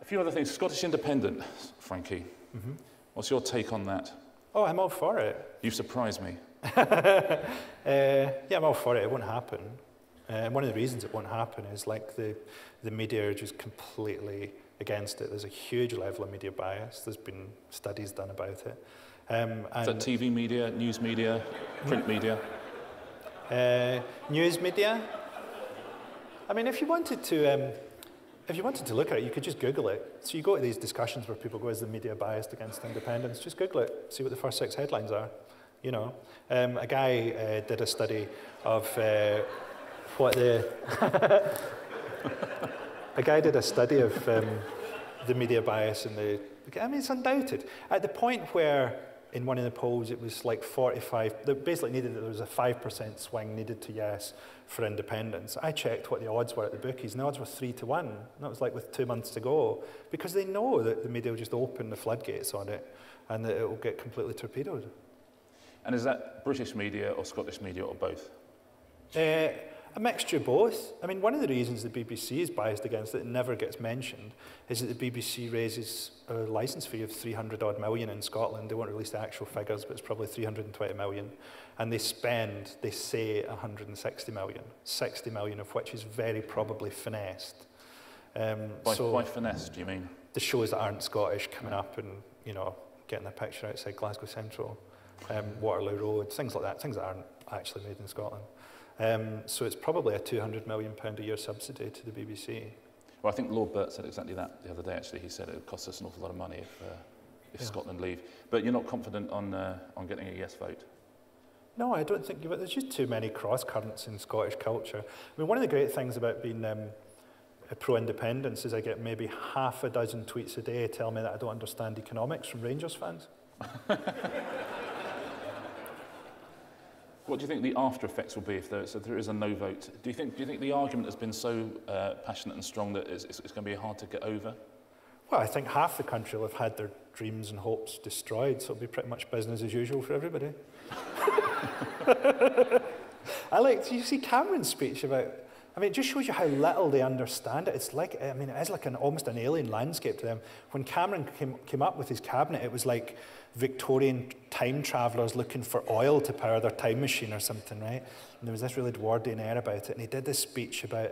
few other things. Scottish Independent, Frankie. What's your take on that? Oh, I'm all for it. You surprised me. Yeah, I'm all for it. It won't happen. One of the reasons it won't happen is like the media are just completely against it. There's a huge level of media bias. There's been studies done about it. Is that TV media, news media, print media? News media. I mean, if you wanted to look at it, you could just Google it. So you go to these discussions where people go, "Is the media biased against independence?" Just Google it. See what the first 6 headlines are. You know, a guy did a study of what the a guy did a study of the media bias and the. I mean, it's undoubted. At the point where in one of the polls it was like 45. They basically needed there was a 5% swing needed to yes for independence. I checked what the odds were at the bookies, and the odds were 3-1. And that was like with 2 months to go, because they know that the media will just open the floodgates on it, and that it will get completely torpedoed. And is that British media or Scottish media or both? A mixture of both. I mean, one of the reasons the BBC is biased against it and never gets mentioned is that the BBC raises a licence fee of 300 odd million in Scotland. They won't release the actual figures, but it's probably 320 million. And they spend, they say, 160 million, 60 million of which is very probably finessed. By finesse, do you mean? The shows that aren't Scottish coming up and, you know, getting a picture outside Glasgow Central, Waterloo Road, things like that, things that aren't actually made in Scotland. So it's probably a £200 million a year subsidy to the BBC. Well, I think Lord Burt said exactly that the other day, actually. He said it would cost us an awful lot of money if Scotland leave. But you're not confident on getting a yes vote? No, I don't think there's just too many cross-currents in Scottish culture. I mean, one of the great things about being pro-independence is I get maybe half a dozen tweets a day telling me that I don't understand economics from Rangers fans. What do you think the after effects will be if there is a no vote? Do you think the argument has been so passionate and strong that it's going to be hard to get over? Well, I think half the country will have had their dreams and hopes destroyed, so it'll be pretty much business as usual for everybody. You see Cameron's speech about, I mean, it just shows you how little they understand it. It's like, I mean, it is like almost an alien landscape to them. When Cameron came up with his cabinet, it was like Victorian time travellers looking for oil to power their time machine or something, right? And there was this really Edwardian air about it. And he did this speech about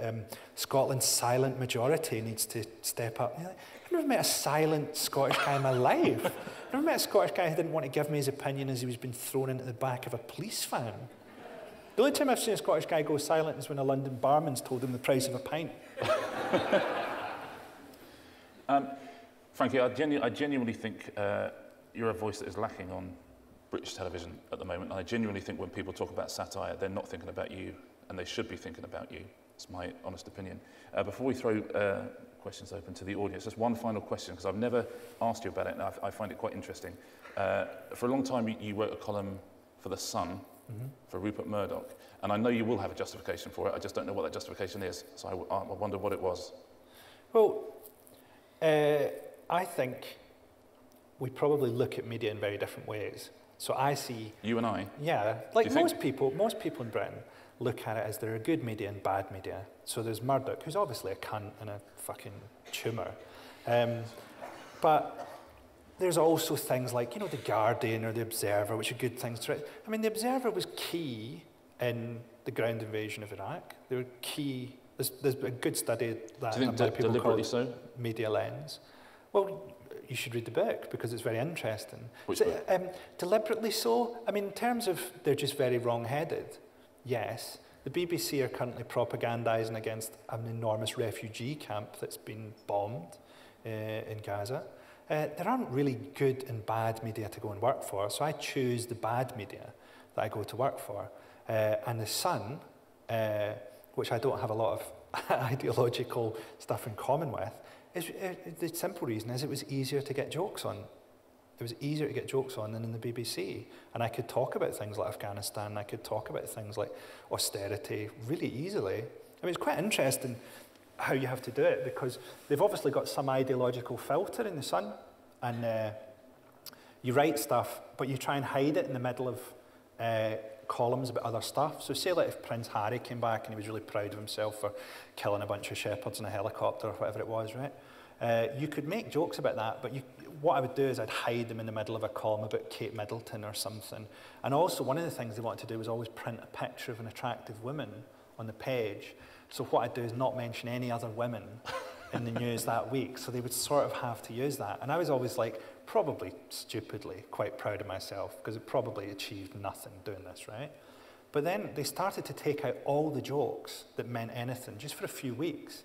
Scotland's silent majority needs to step up. Like, I've never met a silent Scottish guy in my life. I've never met a Scottish guy who didn't want to give me his opinion as he was being thrown into the back of a police van. The only time I've seen a Scottish guy go silent is when a London barman's told him the price of a pint. Frankie, I genuinely think you're a voice that is lacking on British television at the moment. And I genuinely think when people talk about satire, they're not thinking about you, and they should be thinking about you. It's my honest opinion. Before we throw questions open to the audience, just one final question, because I've never asked you about it, and I find it quite interesting. For a long time, you wrote a column for The Sun, for Rupert Murdoch, and I know you will have a justification for it. I just don't know what that justification is, so I wonder what it was. Well, I think we probably look at media in very different ways. So I see... You and I? Yeah, like most people in Britain look at it as there are good media and bad media. So there's Murdoch, who's obviously a cunt and a fucking tumour. But there's also things like, you know, The Guardian or The Observer, which are good things to write. I mean, The Observer was key in the ground invasion of Iraq. They were key. There's a good study that do you think deliberately so? Media Lens. Well, you should read the book because it's very interesting. Which book? Deliberately so? I mean, in terms of they're just very wrong-headed, yes. The BBC are currently propagandising against an enormous refugee camp that's been bombed in Gaza. There aren't really good and bad media to go and work for, so I choose the bad media that I go to work for. And The Sun, which I don't have a lot of ideological stuff in common with, the simple reason is it was easier to get jokes on. It was easier to get jokes on than in the BBC. And I could talk about things like Afghanistan, I could talk about things like austerity really easily. I mean, it's quite interesting how you have to do it, because they've obviously got some ideological filter in The Sun, and you write stuff, but you try and hide it in the middle of columns about other stuff. So say like if Prince Harry came back and he was really proud of himself for killing a bunch of shepherds in a helicopter or whatever it was, right? You could make jokes about that, but what I would do is I'd hide them in the middle of a column about Kate Middleton or something. And also, one of the things they wanted to do was always print a picture of an attractive woman on the page. So what I'd do is not mention any other women in the news that week. So they would sort of have to use that. And I was always like, probably stupidly, quite proud of myself, because it probably achieved nothing doing this, right? But then they started to take out all the jokes that meant anything, just for a few weeks.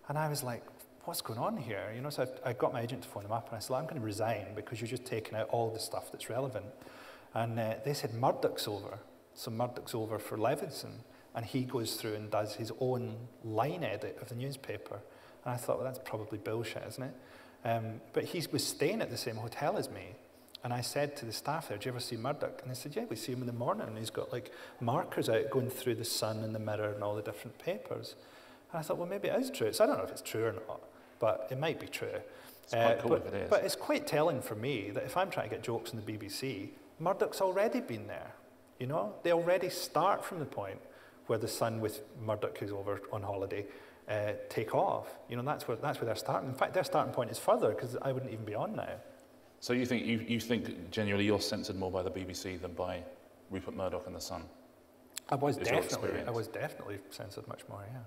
And I was like, what's going on here? You know, so I got my agent to phone him up, and I said, I'm going to resign because you're just taking out all the stuff that's relevant. And they said, Murdoch's over. So Murdoch's over for Levinson. And he goes through and does his own line edit of the newspaper. And I thought, well, that's probably bullshit, isn't it? But he was staying at the same hotel as me. And I said to the staff there, do you ever see Murdoch? And they said, yeah, we see him in the morning. And he's got like markers out going through the Sun and the Mirror and all the different papers. And I thought, well, maybe it is true. So I don't know if it's true or not, but it might be true. It's quite cool if it is. But it's quite telling for me that if I'm trying to get jokes on the BBC, Murdoch's already been there. You know, they already start from the point where the Sun with Murdoch, who's over on holiday, take off. You know, that's where they're starting. In fact, their starting point is further, because I wouldn't even be on now. So you think genuinely you're censored more by the BBC than by Rupert Murdoch and the Sun? I was definitely censored much more, yeah.